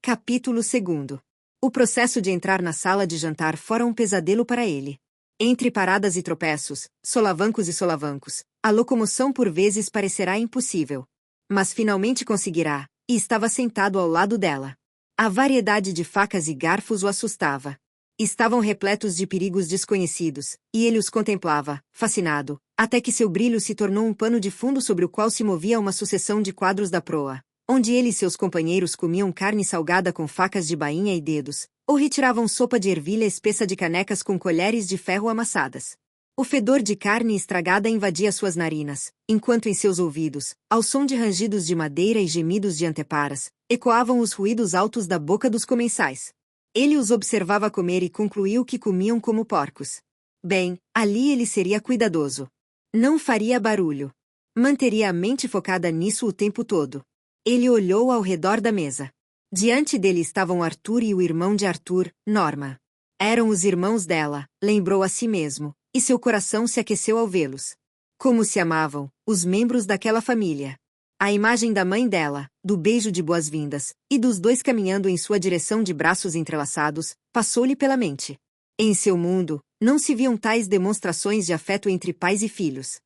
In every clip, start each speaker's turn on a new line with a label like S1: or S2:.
S1: Capítulo 2. O processo de entrar na sala de jantar fora um pesadelo para ele. Entre paradas e tropeços, solavancos e solavancos, a locomoção por vezes parecerá impossível. Mas finalmente conseguirá, e estava sentado ao lado dela. A variedade de facas e garfos o assustava. Estavam repletos de perigos desconhecidos, e ele os contemplava, fascinado, até que seu brilho se tornou um pano de fundo sobre o qual se movia uma sucessão de quadros da proa, onde ele e seus companheiros comiam carne salgada com facas de bainha e dedos, ou retiravam sopa de ervilha espessa de canecas com colheres de ferro amassadas. O fedor de carne estragada invadia suas narinas, enquanto em seus ouvidos, ao som de rangidos de madeira e gemidos de anteparas, ecoavam os ruídos altos da boca dos comensais. Ele os observava comer e concluiu que comiam como porcos. Bem, ali ele seria cuidadoso. Não faria barulho. Manteria a mente focada nisso o tempo todo. Ele olhou ao redor da mesa. Diante dele estavam Arthur e o irmão de Arthur, Norma. Eram os irmãos dela, lembrou a si mesmo, e seu coração se aqueceu ao vê-los. Como se amavam, os membros daquela família. A imagem da mãe dela, do beijo de boas-vindas, e dos dois caminhando em sua direção de braços entrelaçados, passou-lhe pela mente. Em seu mundo, não se viam tais demonstrações de afeto entre pais e filhos.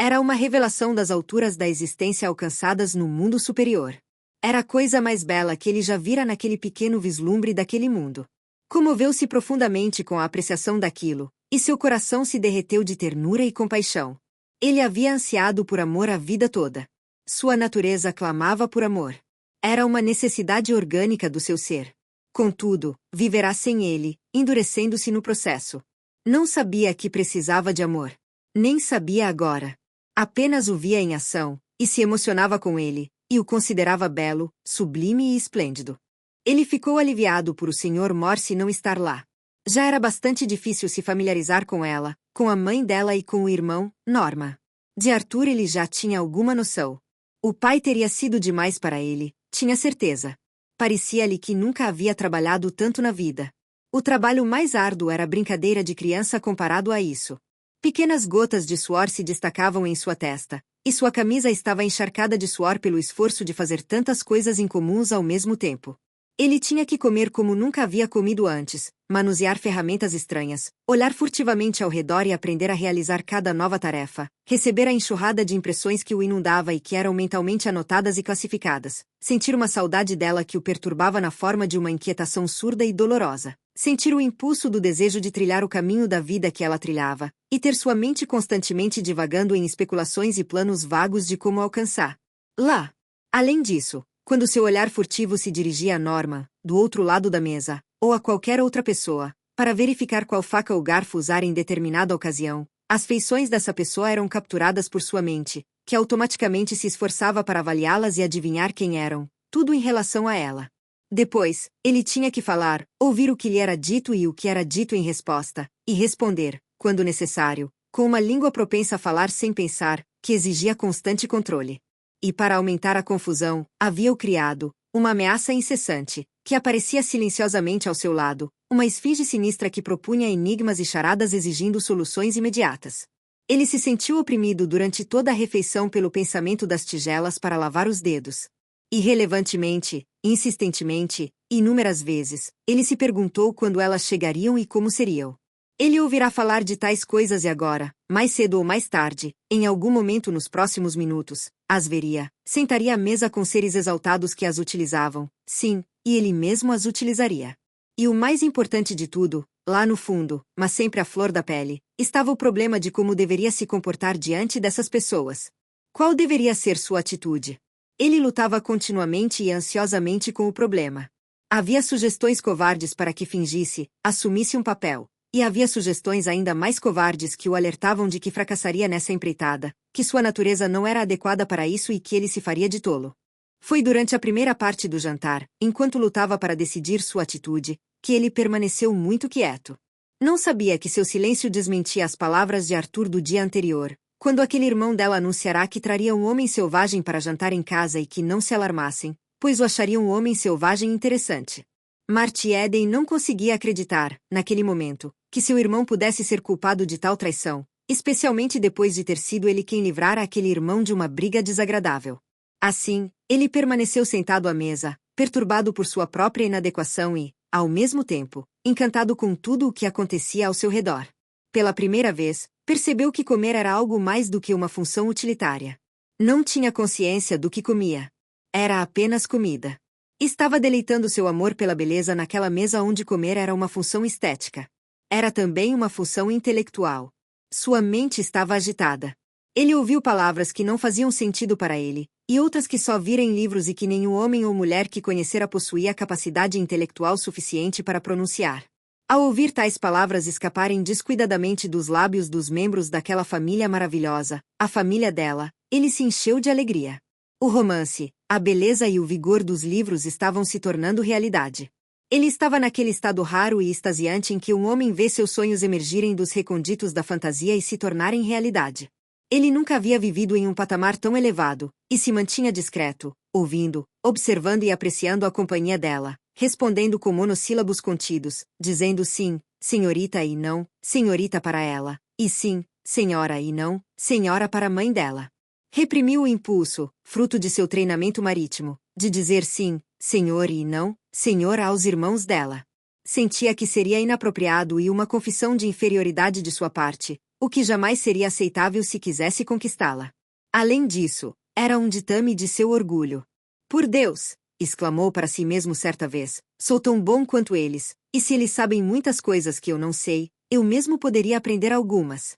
S1: Era uma revelação das alturas da existência alcançadas no mundo superior. Era a coisa mais bela que ele já vira naquele pequeno vislumbre daquele mundo. Comoveu-se profundamente com a apreciação daquilo, e seu coração se derreteu de ternura e compaixão. Ele havia ansiado por amor a vida toda. Sua natureza clamava por amor. Era uma necessidade orgânica do seu ser. Contudo, viverá sem ele, endurecendo-se no processo. Não sabia que precisava de amor. Nem sabia agora. Apenas o via em ação, e se emocionava com ele, e o considerava belo, sublime e esplêndido. Ele ficou aliviado por o Sr. Morse não estar lá. Já era bastante difícil se familiarizar com ela, com a mãe dela e com o irmão, Norma. De Arthur ele já tinha alguma noção. O pai teria sido demais para ele, tinha certeza. Parecia-lhe que nunca havia trabalhado tanto na vida. O trabalho mais árduo era brincadeira de criança comparado a isso. Pequenas gotas de suor se destacavam em sua testa, e sua camisa estava encharcada de suor pelo esforço de fazer tantas coisas incomuns ao mesmo tempo. Ele tinha que comer como nunca havia comido antes, manusear ferramentas estranhas, olhar furtivamente ao redor e aprender a realizar cada nova tarefa, receber a enxurrada de impressões que o inundava e que eram mentalmente anotadas e classificadas, sentir uma saudade dela que o perturbava na forma de uma inquietação surda e dolorosa, sentir o impulso do desejo de trilhar o caminho da vida que ela trilhava, e ter sua mente constantemente divagando em especulações e planos vagos de como alcançar lá. Além disso, quando seu olhar furtivo se dirigia a Norma, do outro lado da mesa, ou a qualquer outra pessoa, para verificar qual faca ou garfo usar em determinada ocasião, as feições dessa pessoa eram capturadas por sua mente, que automaticamente se esforçava para avaliá-las e adivinhar quem eram, tudo em relação a ela. Depois, ele tinha que falar, ouvir o que lhe era dito e o que era dito em resposta, e responder, quando necessário, com uma língua propensa a falar sem pensar, que exigia constante controle. E para aumentar a confusão, havia o criado, uma ameaça incessante, que aparecia silenciosamente ao seu lado, uma esfinge sinistra que propunha enigmas e charadas exigindo soluções imediatas. Ele se sentiu oprimido durante toda a refeição pelo pensamento das tigelas para lavar os dedos. Irrelevantemente, insistentemente, inúmeras vezes, ele se perguntou quando elas chegariam e como seriam. Ele ouvirá falar de tais coisas e agora, mais cedo ou mais tarde, em algum momento nos próximos minutos, as veria, sentaria à mesa com seres exaltados que as utilizavam, sim, e ele mesmo as utilizaria. E o mais importante de tudo, lá no fundo, mas sempre à flor da pele, estava o problema de como deveria se comportar diante dessas pessoas. Qual deveria ser sua atitude? Ele lutava continuamente e ansiosamente com o problema. Havia sugestões covardes para que fingisse, assumisse um papel. E havia sugestões ainda mais covardes que o alertavam de que fracassaria nessa empreitada, que sua natureza não era adequada para isso e que ele se faria de tolo. Foi durante a primeira parte do jantar, enquanto lutava para decidir sua atitude, que ele permaneceu muito quieto. Não sabia que seu silêncio desmentia as palavras de Arthur do dia anterior, quando aquele irmão dela anunciará que traria um homem selvagem para jantar em casa e que não se alarmassem, pois o achariam um homem selvagem interessante. Marty Eden não conseguia acreditar, naquele momento, que seu irmão pudesse ser culpado de tal traição, especialmente depois de ter sido ele quem livrara aquele irmão de uma briga desagradável. Assim, ele permaneceu sentado à mesa, perturbado por sua própria inadequação e, ao mesmo tempo, encantado com tudo o que acontecia ao seu redor. Pela primeira vez, percebeu que comer era algo mais do que uma função utilitária. Não tinha consciência do que comia. Era apenas comida. Estava deleitando seu amor pela beleza naquela mesa onde comer era uma função estética. Era também uma função intelectual. Sua mente estava agitada. Ele ouviu palavras que não faziam sentido para ele, e outras que só vira em livros e que nenhum homem ou mulher que conhecera possuía capacidade intelectual suficiente para pronunciar. Ao ouvir tais palavras escaparem descuidadamente dos lábios dos membros daquela família maravilhosa, a família dela, ele se encheu de alegria. O romance, a beleza e o vigor dos livros estavam se tornando realidade. Ele estava naquele estado raro e extasiante em que um homem vê seus sonhos emergirem dos recônditos da fantasia e se tornarem realidade. Ele nunca havia vivido em um patamar tão elevado, e se mantinha discreto, ouvindo, observando e apreciando a companhia dela, respondendo com monossílabos contidos, dizendo sim, senhorita e não, senhorita para ela, e sim, senhora e não, senhora para a mãe dela. Reprimiu o impulso, fruto de seu treinamento marítimo, de dizer sim, senhor e não, senhor aos irmãos dela. Sentia que seria inapropriado e uma confissão de inferioridade de sua parte, o que jamais seria aceitável se quisesse conquistá-la. Além disso, era um ditame de seu orgulho. Por Deus! Exclamou para si mesmo certa vez, sou tão bom quanto eles, e se eles sabem muitas coisas que eu não sei, eu mesmo poderia aprender algumas.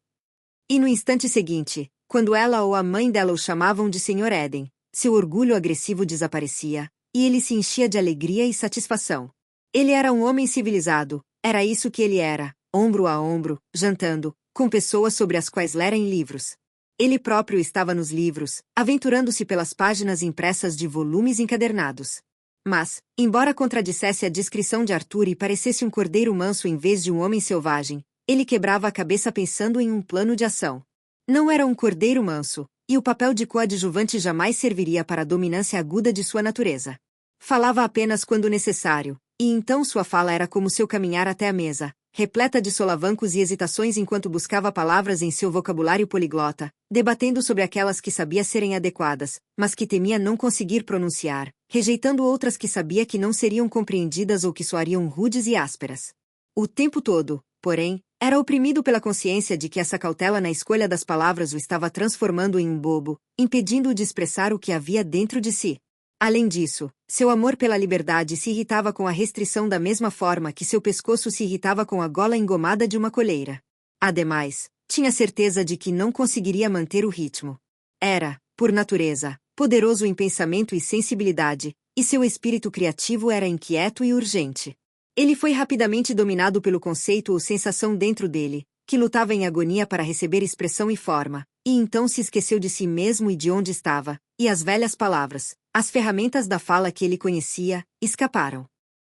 S1: E no instante seguinte, quando ela ou a mãe dela o chamavam de Sr. Eden, seu orgulho agressivo desaparecia, e ele se enchia de alegria e satisfação. Ele era um homem civilizado, era isso que ele era, ombro a ombro, jantando, com pessoas sobre as quais lerem livros. Ele próprio estava nos livros, aventurando-se pelas páginas impressas de volumes encadernados. Mas, embora contradissesse a descrição de Arthur e parecesse um cordeiro manso em vez de um homem selvagem, ele quebrava a cabeça pensando em um plano de ação. Não era um cordeiro manso, e o papel de coadjuvante jamais serviria para a dominância aguda de sua natureza. Falava apenas quando necessário, e então sua fala era como seu caminhar até a mesa, repleta de solavancos e hesitações enquanto buscava palavras em seu vocabulário poliglota, debatendo sobre aquelas que sabia serem adequadas, mas que temia não conseguir pronunciar, rejeitando outras que sabia que não seriam compreendidas ou que soariam rudes e ásperas. O tempo todo, porém, era oprimido pela consciência de que essa cautela na escolha das palavras o estava transformando em um bobo, impedindo-o de expressar o que havia dentro de si. Além disso, seu amor pela liberdade se irritava com a restrição da mesma forma que seu pescoço se irritava com a gola engomada de uma coleira. Ademais, tinha certeza de que não conseguiria manter o ritmo. Era, por natureza, poderoso em pensamento e sensibilidade, e seu espírito criativo era inquieto e urgente. Ele foi rapidamente dominado pelo conceito ou sensação dentro dele, que lutava em agonia para receber expressão e forma, e então se esqueceu de si mesmo e de onde estava, e as velhas palavras, as ferramentas da fala que ele conhecia, escaparam.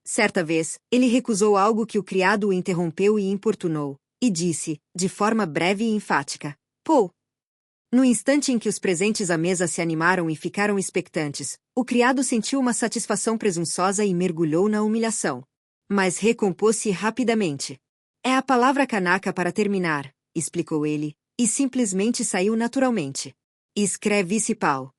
S1: Certa vez, ele recusou algo que o criado o interrompeu e importunou, e disse, de forma breve e enfática, Paul. No instante em que os presentes à mesa se animaram e ficaram expectantes, o criado sentiu uma satisfação presunçosa e mergulhou na humilhação. Mas recompôs-se rapidamente. É a palavra canaca para terminar, explicou ele, e simplesmente saiu naturalmente. Escreve-se Paul.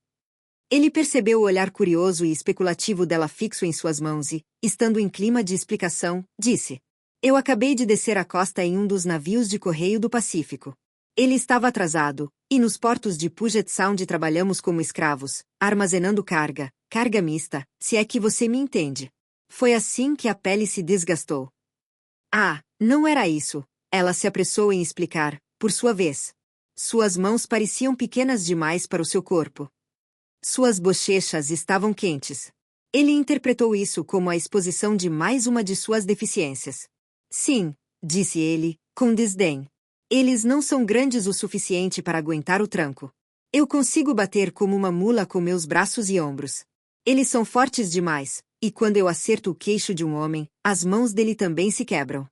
S1: Ele percebeu o olhar curioso e especulativo dela fixo em suas mãos e, estando em clima de explicação, disse: Eu acabei de descer a costa em um dos navios de correio do Pacífico. Ele estava atrasado, e nos portos de Puget Sound trabalhamos como escravos, armazenando carga mista, se é que você me entende. Foi assim que a pele se desgastou. Ah, não era isso, ela se apressou em explicar, por sua vez. Suas mãos pareciam pequenas demais para o seu corpo. Suas bochechas estavam quentes. Ele interpretou isso como a exposição de mais uma de suas deficiências. Sim, disse ele, com desdém. Eles não são grandes o suficiente para aguentar o tranco. Eu consigo bater como uma mula com meus braços e ombros. Eles são fortes demais, e quando eu acerto o queixo de um homem, as mãos dele também se quebram.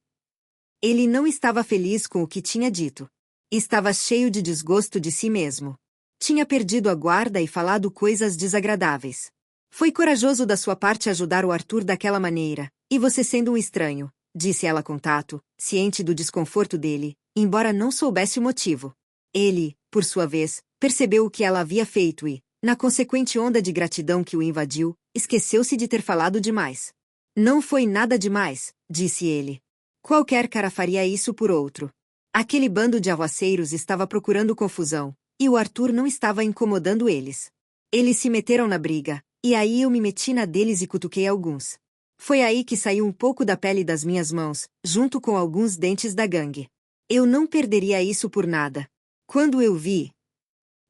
S1: Ele não estava feliz com o que tinha dito. Estava cheio de desgosto de si mesmo. Tinha perdido a guarda e falado coisas desagradáveis. Foi corajoso da sua parte ajudar o Arthur daquela maneira, e você sendo um estranho, disse ela com tato, ciente do desconforto dele, embora não soubesse o motivo. Ele, por sua vez, percebeu o que ela havia feito e, na consequente onda de gratidão que o invadiu, esqueceu-se de ter falado demais. Não foi nada demais, disse ele. Qualquer cara faria isso por outro. Aquele bando de arruaceiros estava procurando confusão, e o Arthur não estava incomodando eles. Eles se meteram na briga, e aí eu me meti na deles e cutuquei alguns. Foi aí que saiu um pouco da pele das minhas mãos, junto com alguns dentes da gangue. Eu não perderia isso por nada. Quando eu vi...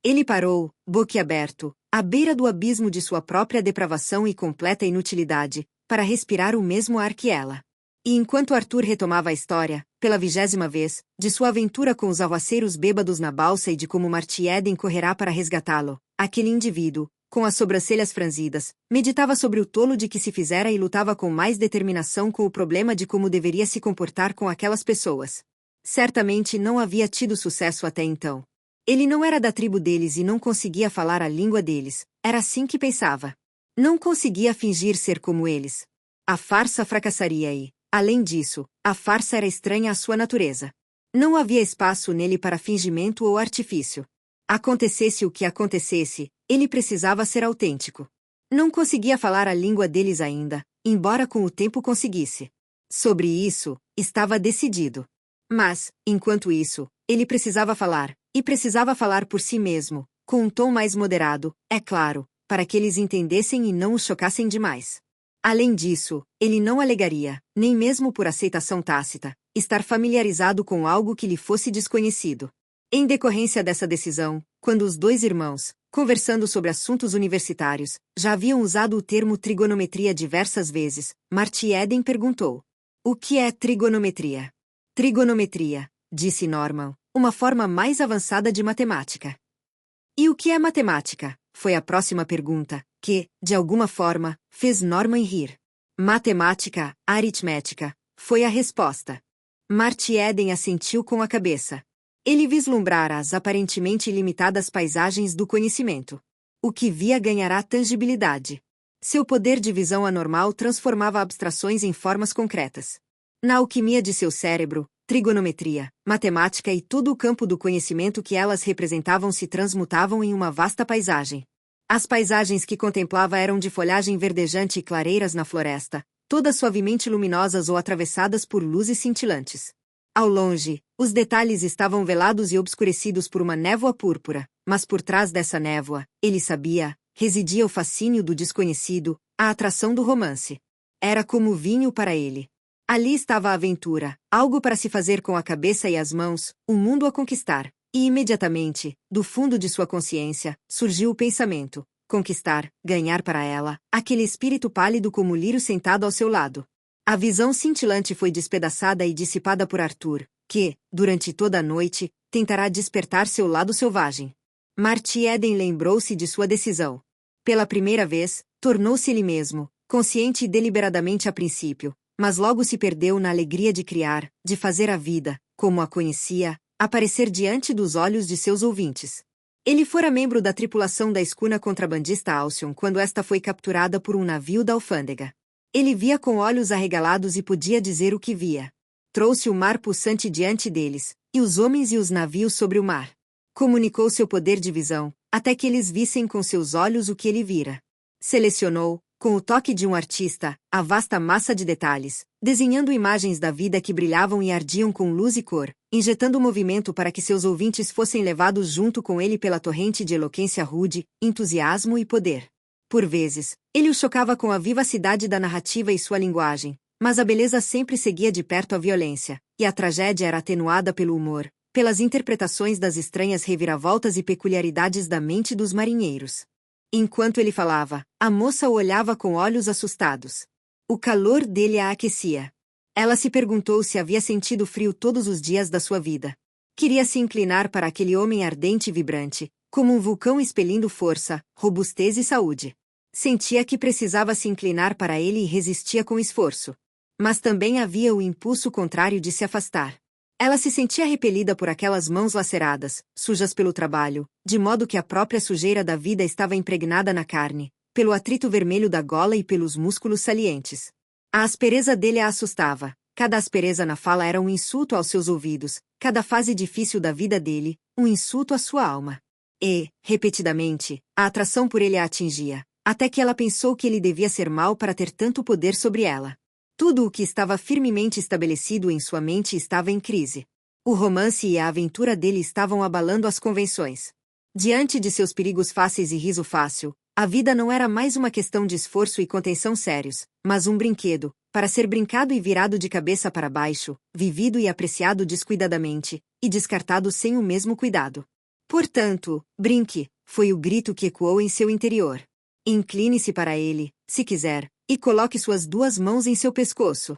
S1: Ele parou, boquiaberto, à beira do abismo de sua própria depravação e completa inutilidade, para respirar o mesmo ar que ela. E enquanto Arthur retomava a história, pela 20ª vez, de sua aventura com os arruaceiros bêbados na balsa e de como Marty Eden correrá para resgatá-lo, aquele indivíduo, com as sobrancelhas franzidas, meditava sobre o tolo de que se fizera e lutava com mais determinação com o problema de como deveria se comportar com aquelas pessoas. Certamente não havia tido sucesso até então. Ele não era da tribo deles e não conseguia falar a língua deles, era assim que pensava. Não conseguia fingir ser como eles. A farsa fracassaria e, além disso, a farsa era estranha à sua natureza. Não havia espaço nele para fingimento ou artifício. Acontecesse o que acontecesse, ele precisava ser autêntico. Não conseguia falar a língua deles ainda, embora com o tempo conseguisse. Sobre isso, estava decidido. Mas, enquanto isso, ele precisava falar, e precisava falar por si mesmo, com um tom mais moderado, é claro, para que eles entendessem e não os chocassem demais. Além disso, ele não alegaria, nem mesmo por aceitação tácita, estar familiarizado com algo que lhe fosse desconhecido. Em decorrência dessa decisão, quando os dois irmãos, conversando sobre assuntos universitários, já haviam usado o termo trigonometria diversas vezes, Marty Eden perguntou: "O que é trigonometria?" "Trigonometria", disse Norman, "uma forma mais avançada de matemática." "E o que é matemática?" foi a próxima pergunta, que, de alguma forma, fez Norman rir. "Matemática, aritmética", foi a resposta. Marty Eden assentiu com a cabeça. Ele vislumbrara as aparentemente ilimitadas paisagens do conhecimento. O que via ganhará tangibilidade. Seu poder de visão anormal transformava abstrações em formas concretas. Na alquimia de seu cérebro, trigonometria, matemática e todo o campo do conhecimento que elas representavam se transmutavam em uma vasta paisagem. As paisagens que contemplava eram de folhagem verdejante e clareiras na floresta, todas suavemente luminosas ou atravessadas por luzes cintilantes. Ao longe, os detalhes estavam velados e obscurecidos por uma névoa púrpura, mas por trás dessa névoa, ele sabia, residia o fascínio do desconhecido, a atração do romance. Era como vinho para ele. Ali estava a aventura, algo para se fazer com a cabeça e as mãos, um mundo a conquistar. E imediatamente, do fundo de sua consciência, surgiu o pensamento: conquistar, ganhar para ela, aquele espírito pálido como o lírio sentado ao seu lado. A visão cintilante foi despedaçada e dissipada por Arthur, que, durante toda a noite, tentará despertar seu lado selvagem. Marty Eden lembrou-se de sua decisão. Pela primeira vez, tornou-se ele mesmo, consciente e deliberadamente a princípio, mas logo se perdeu na alegria de criar, de fazer a vida, como a conhecia, aparecer diante dos olhos de seus ouvintes. Ele fora membro da tripulação da escuna contrabandista Alcyon quando esta foi capturada por um navio da alfândega. Ele via com olhos arregalados e podia dizer o que via. Trouxe o mar pulsante diante deles, e os homens e os navios sobre o mar. Comunicou seu poder de visão, até que eles vissem com seus olhos o que ele vira. Selecionou, com o toque de um artista, a vasta massa de detalhes, desenhando imagens da vida que brilhavam e ardiam com luz e cor, injetando movimento para que seus ouvintes fossem levados junto com ele pela torrente de eloquência rude, entusiasmo e poder. Por vezes, ele o chocava com a vivacidade da narrativa e sua linguagem, mas a beleza sempre seguia de perto a violência, e a tragédia era atenuada pelo humor, pelas interpretações das estranhas reviravoltas e peculiaridades da mente dos marinheiros. Enquanto ele falava, a moça o olhava com olhos assustados. O calor dele a aquecia. Ela se perguntou se havia sentido frio todos os dias da sua vida. Queria se inclinar para aquele homem ardente e vibrante, como um vulcão expelindo força, robustez e saúde. Sentia que precisava se inclinar para ele e resistia com esforço. Mas também havia o impulso contrário de se afastar. Ela se sentia repelida por aquelas mãos laceradas, sujas pelo trabalho, de modo que a própria sujeira da vida estava impregnada na carne, pelo atrito vermelho da gola e pelos músculos salientes. A aspereza dele a assustava. Cada aspereza na fala era um insulto aos seus ouvidos, cada fase difícil da vida dele, um insulto à sua alma. E, repetidamente, a atração por ele a atingia, Até que ela pensou que ele devia ser mau para ter tanto poder sobre ela. Tudo o que estava firmemente estabelecido em sua mente estava em crise. O romance e a aventura dele estavam abalando as convenções. Diante de seus perigos fáceis e riso fácil, a vida não era mais uma questão de esforço e contenção sérios, mas um brinquedo, para ser brincado e virado de cabeça para baixo, vivido e apreciado descuidadamente, e descartado sem o mesmo cuidado. Portanto, brinque, foi o grito que ecoou em seu interior. Incline-se para ele, se quiser, e coloque suas 2 mãos em seu pescoço.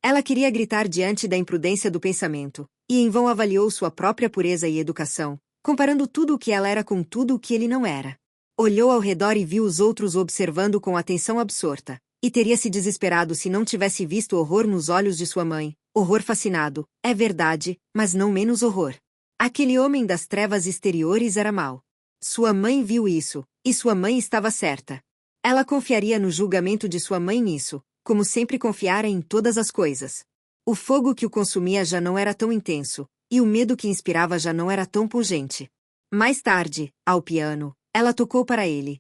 S1: Ela queria gritar diante da imprudência do pensamento, e em vão avaliou sua própria pureza e educação, comparando tudo o que ela era com tudo o que ele não era. Olhou ao redor e viu os outros o observando com atenção absorta, e teria se desesperado se não tivesse visto horror nos olhos de sua mãe, horror fascinado, é verdade, mas não menos horror. Aquele homem das trevas exteriores era mau. Sua mãe viu isso, e sua mãe estava certa. Ela confiaria no julgamento de sua mãe nisso, como sempre confiara em todas as coisas. O fogo que o consumia já não era tão intenso, e o medo que inspirava já não era tão pungente. Mais tarde, ao piano, ela tocou para ele,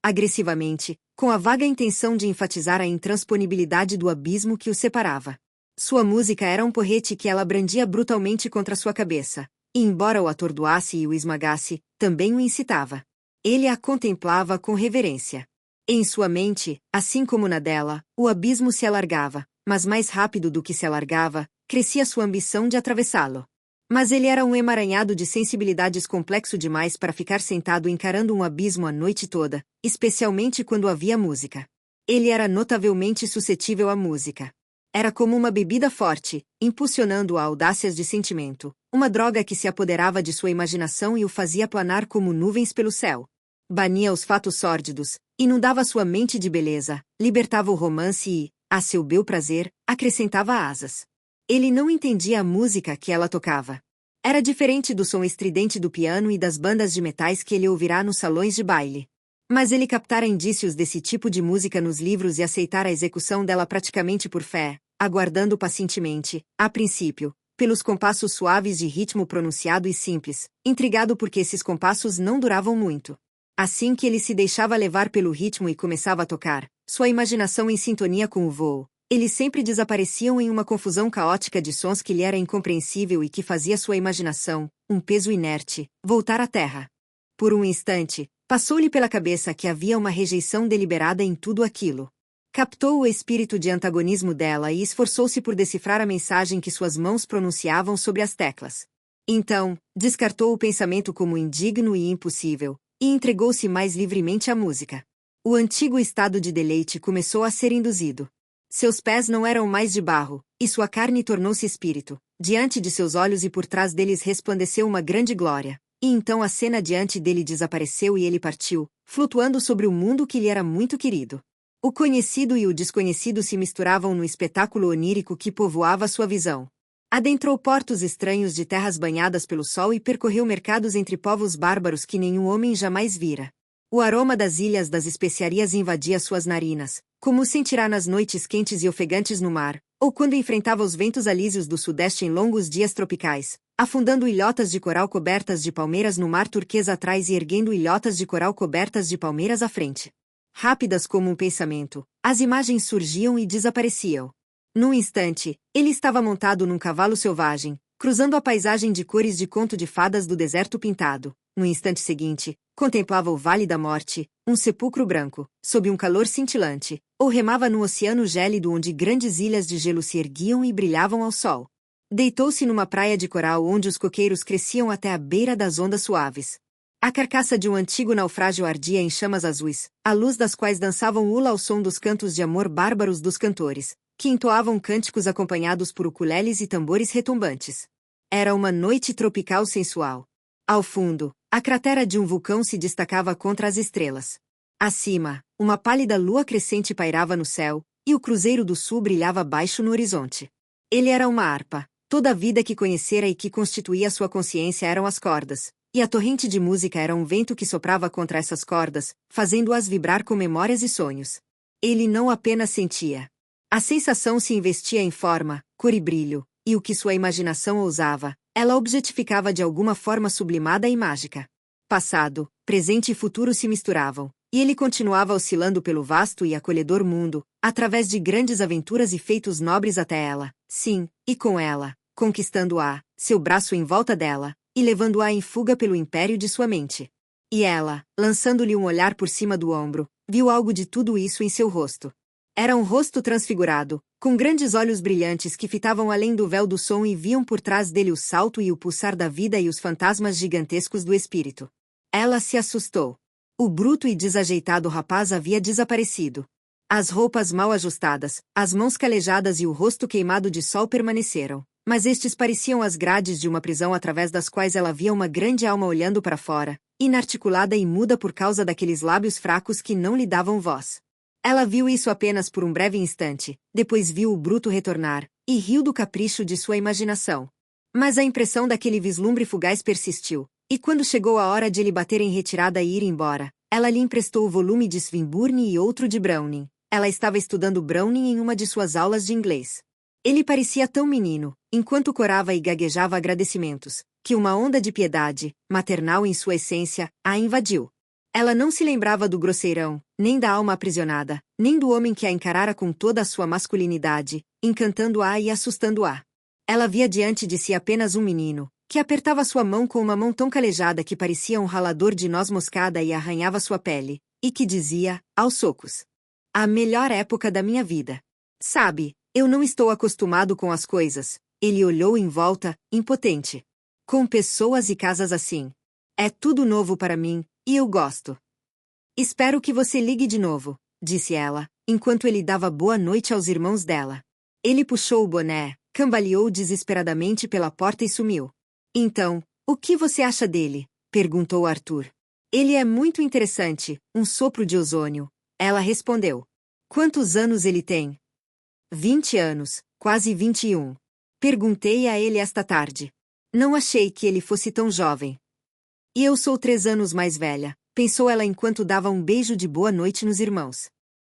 S1: agressivamente, com a vaga intenção de enfatizar a intransponibilidade do abismo que o separava. Sua música era um porrete que ela brandia brutalmente contra sua cabeça, e embora o atordoasse e o esmagasse, também o incitava. Ele a contemplava com reverência. Em sua mente, assim como na dela, o abismo se alargava, mas mais rápido do que se alargava, crescia sua ambição de atravessá-lo. Mas ele era um emaranhado de sensibilidades complexo demais para ficar sentado encarando um abismo a noite toda, especialmente quando havia música. Ele era notavelmente suscetível à música. Era como uma bebida forte, impulsionando-o a audácias de sentimento, uma droga que se apoderava de sua imaginação e o fazia planar como nuvens pelo céu. Bania os fatos sórdidos, inundava sua mente de beleza, libertava o romance e, a seu bel prazer, acrescentava asas. Ele não entendia a música que ela tocava. Era diferente do som estridente do piano e das bandas de metais que ele ouvirá nos salões de baile. Mas ele captara indícios desse tipo de música nos livros e aceitara a execução dela praticamente por fé, aguardando pacientemente, a princípio, pelos compassos suaves de ritmo pronunciado e simples, intrigado porque esses compassos não duravam muito. Assim que ele se deixava levar pelo ritmo e começava a tocar, sua imaginação em sintonia com o voo, eles sempre desapareciam em uma confusão caótica de sons que lhe era incompreensível e que fazia sua imaginação, um peso inerte, voltar à terra. Por um instante, passou-lhe pela cabeça que havia uma rejeição deliberada em tudo aquilo. Captou o espírito de antagonismo dela e esforçou-se por decifrar a mensagem que suas mãos pronunciavam sobre as teclas. Então, descartou o pensamento como indigno e impossível, e entregou-se mais livremente à música. O antigo estado de deleite começou a ser induzido. Seus pés não eram mais de barro, e sua carne tornou-se espírito. Diante de seus olhos e por trás deles resplandeceu uma grande glória, e então a cena diante dele desapareceu e ele partiu, flutuando sobre o mundo que lhe era muito querido. O conhecido e o desconhecido se misturavam no espetáculo onírico que povoava sua visão. Adentrou portos estranhos de terras banhadas pelo sol e percorreu mercados entre povos bárbaros que nenhum homem jamais vira. O aroma das ilhas das especiarias invadia suas narinas, como sentirá nas noites quentes e ofegantes no mar, ou quando enfrentava os ventos alísios do sudeste em longos dias tropicais, afundando ilhotas de coral cobertas de palmeiras no mar turquesa atrás e erguendo ilhotas de coral cobertas de palmeiras à frente. Rápidas como um pensamento, as imagens surgiam e desapareciam. Num instante, ele estava montado num cavalo selvagem, cruzando a paisagem de cores de conto de fadas do deserto pintado. No instante seguinte, contemplava o Vale da Morte, um sepulcro branco, sob um calor cintilante, ou remava no oceano gélido onde grandes ilhas de gelo se erguiam e brilhavam ao sol. Deitou-se numa praia de coral onde os coqueiros cresciam até a beira das ondas suaves. A carcaça de um antigo naufrágio ardia em chamas azuis, à luz das quais dançavam hula ao som dos cantos de amor bárbaros dos cantores, que entoavam cânticos acompanhados por ukuleles e tambores retumbantes. Era uma noite tropical sensual. Ao fundo, a cratera de um vulcão se destacava contra as estrelas. Acima, uma pálida lua crescente pairava no céu, e o Cruzeiro do Sul brilhava baixo no horizonte. Ele era uma harpa, toda a vida que conhecera e que constituía sua consciência eram as cordas, e a torrente de música era um vento que soprava contra essas cordas, fazendo-as vibrar com memórias e sonhos. Ele não apenas sentia. A sensação se investia em forma, cor e brilho, e o que sua imaginação ousava, ela objetificava de alguma forma sublimada e mágica. Passado, presente e futuro se misturavam, E ele continuava oscilando pelo vasto e acolhedor mundo, através de grandes aventuras e feitos nobres até ela, sim, e com ela, conquistando-a, seu braço em volta dela, e levando-a em fuga pelo império de sua mente. E ela, lançando-lhe um olhar por cima do ombro, viu algo de tudo isso em seu rosto. Era um rosto transfigurado, com grandes olhos brilhantes que fitavam além do véu do som e viam por trás dele o salto e o pulsar da vida e os fantasmas gigantescos do espírito. Ela se assustou. O bruto e desajeitado rapaz havia desaparecido. As roupas mal ajustadas, as mãos calejadas e o rosto queimado de sol permaneceram, mas estes pareciam as grades de uma prisão através das quais ela via uma grande alma olhando para fora, inarticulada e muda por causa daqueles lábios fracos que não lhe davam voz. Ela viu isso apenas por um breve instante, depois viu o bruto retornar, e riu do capricho de sua imaginação. Mas a impressão daquele vislumbre fugaz persistiu, e quando chegou a hora de ele bater em retirada e ir embora, ela lhe emprestou o volume de Swinburne e outro de Browning. Ela estava estudando Browning em uma de suas aulas de inglês. Ele parecia tão menino, enquanto corava e gaguejava agradecimentos, que uma onda de piedade, maternal em sua essência, a invadiu. Ela não se lembrava do grosseirão, nem da alma aprisionada, nem do homem que a encarara com toda a sua masculinidade, encantando-a e assustando-a. Ela via diante de si apenas um menino, que apertava sua mão com uma mão tão calejada que parecia um ralador de noz moscada e arranhava sua pele, e que dizia, aos socos: "A melhor época da minha vida. Sabe, eu não estou acostumado com as coisas." Ele olhou em volta, impotente. "Com pessoas e casas assim. É tudo novo para mim, e eu gosto." "Espero que você ligue de novo", disse ela, enquanto ele dava boa noite aos irmãos dela. Ele puxou o boné, cambaleou desesperadamente pela porta e sumiu. "Então, o que você acha dele?" perguntou Arthur. "Ele é muito interessante, um sopro de ozônio." Ela respondeu. "Quantos anos ele tem?" 20 anos, quase 21. Perguntei a ele esta tarde. Não achei que ele fosse tão jovem. "E eu sou 3 anos mais velha", pensou ela enquanto dava um beijo de boa noite nos irmãos.